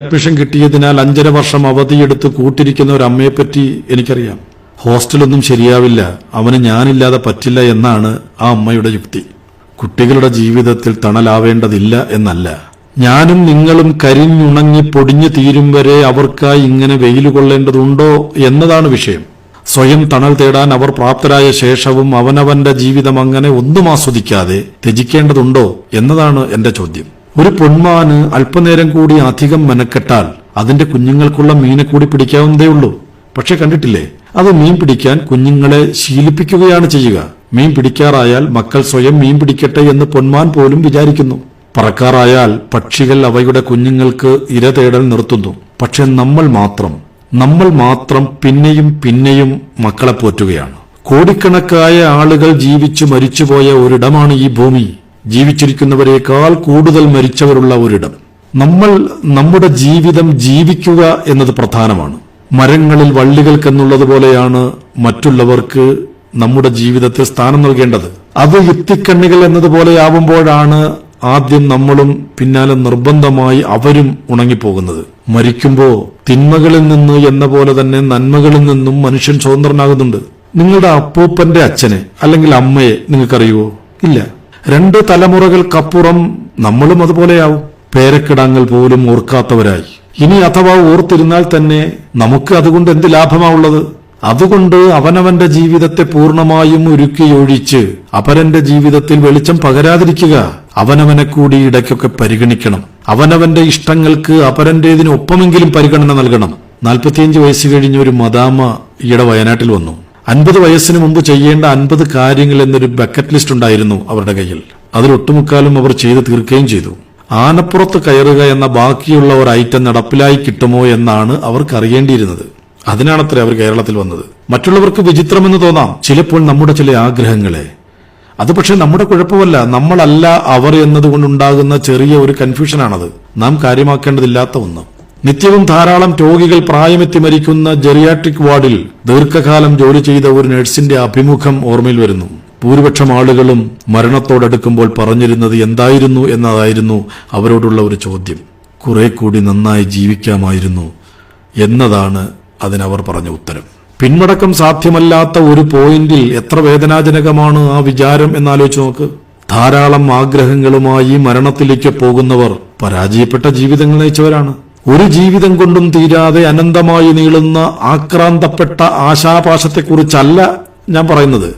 Admission കിട്ടിയതിനാൽ 5.5 വർഷം അവധിയെടുത്ത് കൂട്ടിരിക്കുന്ന ഒരു അമ്മയെപ്പറ്റി എനിക്കറിയാം. ഹോസ്റ്റലൊന്നും ശരിയാവില്ല, അവന് ഞാനില്ലാതെ പറ്റില്ല എന്നാണ് ആ അമ്മയുടെ യുക്തി. കുട്ടികളുടെ ജീവിതത്തിൽ തണലാവേണ്ടതില്ല എന്നല്ല, ഞാനും നിങ്ങളും കരിഞ്ഞുണങ്ങി പൊടിഞ്ഞു തീരും വരെ അവർക്കായി ഇങ്ങനെ വെയിൽ കൊള്ളേണ്ടതുണ്ടോ എന്നതാണ് വിഷയം. സ്വയം തണൽ തേടാൻ അവർ പ്രാപ്തരായ ശേഷവും അവനവന്റെ ജീവിതം അങ്ങനെ ഒന്നും ആസ്വദിക്കാതെ ത്യജിക്കേണ്ടതുണ്ടോ എന്നതാണ് എന്റെ ചോദ്യം. ഒരു പൊന്മാന് അല്പനേരം കൂടി അധികം മെനക്കെട്ടാൽ അതിന്റെ കുഞ്ഞുങ്ങൾക്കുള്ള മീനെ കൂടി പിടിക്കാവുന്നതേ ഉള്ളൂ. പക്ഷെ കണ്ടിട്ടില്ലേ, അത് മീൻ പിടിക്കാൻ കുഞ്ഞുങ്ങളെ ശീലിപ്പിക്കുകയാണ് ചെയ്യുക. മീൻ പിടിക്കാറായാൽ മക്കൾ സ്വയം മീൻ പിടിക്കട്ടെ എന്ന് പൊന്മാൻ പോലും വിചാരിക്കുന്നു. പറക്കാറായാൽ പക്ഷികൾ അവയുടെ കുഞ്ഞുങ്ങൾക്ക് ഇര തേടൽ നിർത്തുന്നു. പക്ഷെ നമ്മൾ മാത്രം പിന്നെയും പിന്നെയും മക്കളെ പോറ്റുകയാണ്. കോടിക്കണക്കായ ആളുകൾ ജീവിച്ചു മരിച്ചുപോയ ഒരിടമാണ് ഈ ഭൂമി. ജീവിച്ചിരിക്കുന്നവരെക്കാൾ കൂടുതൽ മരിച്ചവരുള്ള ഒരിടം. നമ്മൾ നമ്മുടെ ജീവിതം ജീവിക്കുക എന്നത് പ്രധാനമാണ്. മരങ്ങളിൽ വള്ളികൾക്കെന്നുള്ളതുപോലെയാണ് മറ്റുള്ളവർക്ക് നമ്മുടെ ജീവിതത്തിൽ സ്ഥാനം നൽകേണ്ടത്. അത് ഇത്തിക്കണ്ണികൾ എന്നതുപോലെയാവുമ്പോഴാണ് ആദ്യം നമ്മളും പിന്നാലെ നിർബന്ധമായി അവരും ഉണങ്ങിപ്പോകുന്നത്. മരിക്കുമ്പോ തിന്മകളിൽ നിന്ന് എന്ന പോലെ തന്നെ നന്മകളിൽ നിന്നും മനുഷ്യൻ സ്വതന്ത്രനാകുന്നുണ്ട്. നിങ്ങളുടെ അപ്പൂപ്പന്റെ അച്ഛനെ അല്ലെങ്കിൽ അമ്മയെ നിങ്ങൾക്കറിയുവോ? ഇല്ല. 2 തലമുറകൾക്കപ്പുറം നമ്മളും അതുപോലെയാവും. പേരക്കിടാങ്ങൾ പോലും ഓർക്കാത്തവരായി. ഇനി അഥവാ ഓർത്തിരുന്നാൽ തന്നെ നമുക്ക് അതുകൊണ്ട് എന്ത് ലാഭമാവുള്ളത്? അതുകൊണ്ട് അവനവന്റെ ജീവിതത്തെ പൂർണ്ണമായും ഒരുക്കിയൊഴിച്ച് അപരന്റെ ജീവിതത്തിൽ വെളിച്ചം പകരാതിരിക്കുക. അവനവനെ കൂടി ഇടയ്ക്കൊക്കെ പരിഗണിക്കണം. അവനവന്റെ ഇഷ്ടങ്ങൾക്ക് അപരന്റേതിനൊപ്പമെങ്കിലും പരിഗണന നൽകണം. 45 വയസ്സ് കഴിഞ്ഞ ഒരു മദാമ ഈയിടെ വയനാട്ടിൽ വന്നു. 50 വയസ്സിന് മുമ്പ് ചെയ്യേണ്ട 50 കാര്യങ്ങൾ എന്നൊരു ബക്കറ്റ് ലിസ്റ്റ് ഉണ്ടായിരുന്നു അവരുടെ കയ്യിൽ. അതിലൊട്ടുമുക്കാലും അവർ ചെയ്തു തീർക്കുകയും ചെയ്തു. ആനപ്പുറത്ത് കയറുക എന്ന ബാക്കിയുള്ള ഒരു ഐറ്റം നടപ്പിലായി കിട്ടുമോ എന്നാണ് അവർക്ക് അറിയേണ്ടിയിരുന്നത്. അതിനാണത്രേ അവർ കേരളത്തിൽ വന്നത്. മറ്റുള്ളവർക്ക് വിചിത്രമെന്ന് തോന്നാം ചിലപ്പോൾ നമ്മുടെ ചില ആഗ്രഹങ്ങളെ. അത് പക്ഷെ നമ്മുടെ കുഴപ്പമല്ല, നമ്മളല്ല അവർ എന്നതുകൊണ്ടുണ്ടാകുന്ന ചെറിയ ഒരു കൺഫ്യൂഷനാണത്. നാം കാര്യമാക്കേണ്ടതില്ലാത്ത ഒന്ന്. നിത്യവും ധാരാളം രോഗികൾ പ്രായമെത്തി മരിക്കുന്ന ജെറിയാട്രിക് വാർഡിൽ ദീർഘകാലം ജോലി ചെയ്ത ഒരു നഴ്സിന്റെ അഭിമുഖം ഓർമ്മയിൽ വരുന്നു. ഭൂരിപക്ഷം ആളുകളും മരണത്തോടടുക്കുമ്പോൾ പറഞ്ഞിരുന്നത് എന്തായിരുന്നു എന്നതായിരുന്നു അവരോടുള്ള ഒരു ചോദ്യം. കുറെ കൂടി നന്നായി ജീവിക്കാമായിരുന്നു എന്നതാണ് അതിനവർ പറഞ്ഞ ഉത്തരം. പിന്മടക്കം സാധ്യമല്ലാത്ത ഒരു പോയിന്റിൽ എത്ര വേദനാജനകമാണ് ആ വിചാരം എന്നാലോചിച്ച് നോക്ക്. ധാരാളം ആഗ്രഹങ്ങളുമായി മരണത്തിലേക്ക് പോകുന്നവർ പരാജയപ്പെട്ട ജീവിതങ്ങൾ നയിച്ചവരാണ്. ഒരു ജീവിതം കൊണ്ടും തീരാതെ അനന്തമായി നീളുന്ന ആക്രാന്തപ്പെട്ട ആശാപാശത്തെക്കുറിച്ചല്ല ഞാൻ പറയുന്നത്.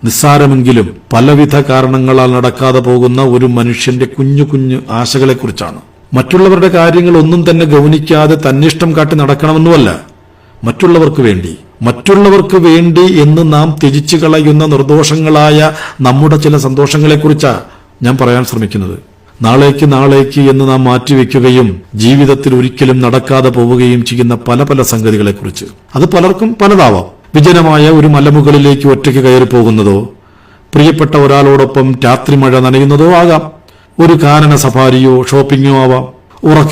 നിസ്സാരമെങ്കിലും പലവിധ കാരണങ്ങളാൽ നടക്കാതെ പോകുന്ന ഒരു മനുഷ്യന്റെ കുഞ്ഞു കുഞ്ഞു ആശകളെക്കുറിച്ചാണ്. മറ്റുള്ളവരുടെ കാര്യങ്ങൾ ഒന്നും തന്നെ ഗൗനിക്കാതെ തന്നിഷ്ടം കാട്ടി നടക്കണമെന്നുമല്ല, മറ്റുള്ളവർക്ക് വേണ്ടി എന്ന് നാം ത്യജിച്ചു കളയുന്ന നിർദോഷങ്ങളായ നമ്മുടെ ചില സന്തോഷങ്ങളെക്കുറിച്ചാ ഞാൻ പറയാൻ ശ്രമിക്കുന്നത്. നാളേക്ക് എന്ന് നാം മാറ്റിവെക്കുകയും ജീവിതത്തിൽ ഒരിക്കലും നടക്കാതെ പോവുകയും ചെയ്യുന്ന പല സംഗതികളെക്കുറിച്ച്. അത് പലർക്കും പലതാവാം. വിജനമായ ഒരു മലമുകളിലേക്ക് ഒറ്റയ്ക്ക് കയറി പോകുന്നതോ, പ്രിയപ്പെട്ട ഒരാളോടൊപ്പം രാത്രി മഴ നനയുന്നതോ ആകാം. ഒരു കാനന സഫാരിയോ ഷോപ്പിംഗോ ആവാം.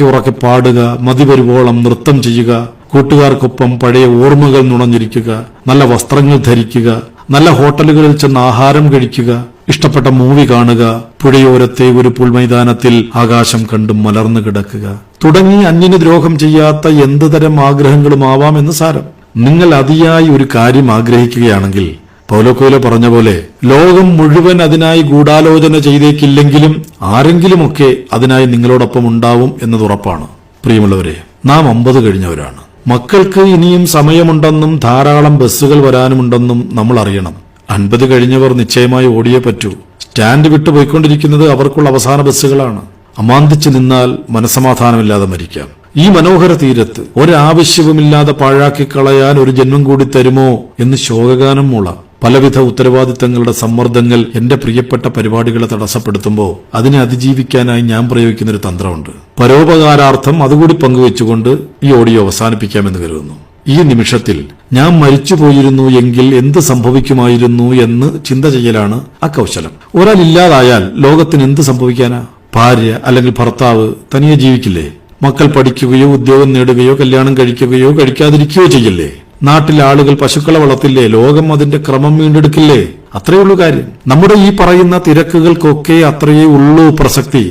ഉറക്കെ പാടുക, മതിവരുവോളം നൃത്തം ചെയ്യുക, കൂട്ടുകാർക്കൊപ്പം പഴയ ഓർമ്മകൾ നുണഞ്ഞിരിക്കുക, നല്ല വസ്ത്രങ്ങൾ ധരിക്കുക, നല്ല ഹോട്ടലുകളിൽ ചെന്ന് ആഹാരം കഴിക്കുക, ഇഷ്ടപ്പെട്ട മൂവി കാണുക, പുഴയോരത്തെ ഒരു പുൽമൈതാനത്തിൽ ആകാശം കണ്ടും മലർന്നു കിടക്കുക തുടങ്ങി അന്യന് ദ്രോഹം ചെയ്യാത്ത എന്ത് തരം ആഗ്രഹങ്ങളുമാവാം എന്ന് സാരം. നിങ്ങൾ അതിയായി ഒരു കാര്യം ആഗ്രഹിക്കുകയാണെങ്കിൽ പൗലോ കൊയ്ലോ പറഞ്ഞ പോലെ ലോകം മുഴുവൻ അതിനായി ഗൂഢാലോചന ചെയ്തേക്കില്ലെങ്കിലും ആരെങ്കിലുമൊക്കെ അതിനായി നിങ്ങളോടൊപ്പം ഉണ്ടാവും എന്നത് ഉറപ്പാണ്. പ്രിയമുള്ളവരെ, നാം 50 കഴിഞ്ഞവരാണ്. മക്കൾക്ക് ഇനിയും സമയമുണ്ടെന്നും ധാരാളം ബസ്സുകൾ വരാനുമുണ്ടെന്നും നമ്മൾ അറിയണം. 50 കഴിഞ്ഞവർ നിശ്ചയമായി ഓടിയേ പറ്റൂ. സ്റ്റാൻഡ് വിട്ടു പോയിക്കൊണ്ടിരിക്കുന്നത് അവർക്കുള്ള അവസാന ബസ്സുകളാണ്. അമാന്തിച്ചു നിന്നാൽ മനസ്സമാധാനമില്ലാതെ മരിക്കാം. ഈ മനോഹര തീരത്ത് ഒരാവശ്യവുമില്ലാതെ പാഴാക്കി കളയാൻ ഒരു ജന്മം കൂടി തരുമോ എന്ന് ശോകഗാനം മൂളാം. പലവിധ ഉത്തരവാദിത്തങ്ങളുടെ സമ്മർദ്ദങ്ങൾ എന്റെ പ്രിയപ്പെട്ട പരിപാടികളെ തടസ്സപ്പെടുത്തുമ്പോൾ അതിനെ അതിജീവിക്കാനായി ഞാൻ പ്രയോഗിക്കുന്നൊരു തന്ത്രമുണ്ട്. പരോപകാരാർത്ഥം അതുകൂടി പങ്കുവെച്ചുകൊണ്ട് ഈ ഓഡിയോ അവസാനിപ്പിക്കാമെന്ന് കരുതുന്നു. ഈ നിമിഷത്തിൽ ഞാൻ മരിച്ചുപോയിരുന്നു എങ്കിൽ എന്ത് സംഭവിക്കുമായിരുന്നു എന്ന് ചിന്ത ചെയ്യലാണ് ആ കൗശലം. ഒരാൾ ഇല്ലാതായാൽ ലോകത്തിന് എന്ത് സംഭവിക്കാനാ? ഭാര്യ അല്ലെങ്കിൽ ഭർത്താവ് തനിയെ ജീവിക്കില്ലേ? മക്കൾ പഠിക്കുകയോ ഉദ്യോഗം നേടുകയോ കല്യാണം കഴിക്കുകയോ കഴിക്കാതിരിക്കുകയോ ചെയ്യില്ലേ? നാട്ടിലെ ആളുകൾ പശുക്കളെ വളർത്തില്ലേ? ലോകം അതിന്റെ ക്രമം വീണ്ടെടുക്കില്ലേ? അത്രയുള്ളൂ കാര്യം. നമ്മുടെ ഈ പറയുന്ന തിരക്കുകൾക്കൊക്കെ അത്രയേ ഉള്ളൂ പ്രസക്തി.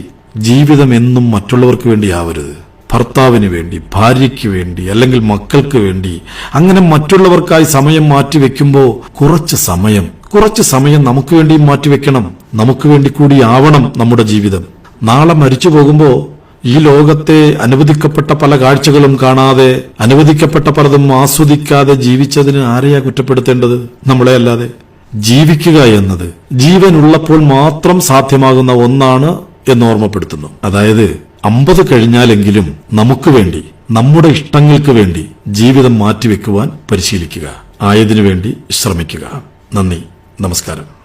ജീവിതം എന്നും മറ്റുള്ളവർക്ക് വേണ്ടിയാവരുത്. ഭർത്താവിന് വേണ്ടി, ഭാര്യയ്ക്ക് വേണ്ടി, അല്ലെങ്കിൽ മക്കൾക്ക് വേണ്ടി, അങ്ങനെ മറ്റുള്ളവർക്കായി സമയം മാറ്റിവെക്കുമ്പോൾ കുറച്ച് സമയം നമുക്ക് വേണ്ടിയും മാറ്റിവെക്കണം. നമുക്ക് വേണ്ടി കൂടി ആവണം നമ്മുടെ ജീവിതം. നാളെ മരിച്ചു പോകുമ്പോൾ ഈ ലോകത്തെ അനുവദിക്കപ്പെട്ട പല കാഴ്ചകളും കാണാതെ, അനുവദിക്കപ്പെട്ട പലതും ആസ്വദിക്കാതെ ജീവിച്ചതിന് ആരെയാ കുറ്റപ്പെടുത്തേണ്ടത്? നമ്മളെ അല്ലാതെ. ജീവിക്കുക എന്നത് ജീവനുള്ളപ്പോൾ മാത്രം സാധ്യമാകുന്ന ഒന്നാണ് എന്ന് ഓർമ്മപ്പെടുത്തുന്നു. അതായത് 50 കഴിഞ്ഞാലെങ്കിലും നമുക്ക് വേണ്ടി, നമ്മുടെ ഇഷ്ടങ്ങൾക്ക് വേണ്ടി ജീവിതം മാറ്റിവെക്കുവാൻ പരിശീലിക്കുക. ആയതിനു വേണ്ടി ശ്രമിക്കുക. നന്ദി, നമസ്കാരം.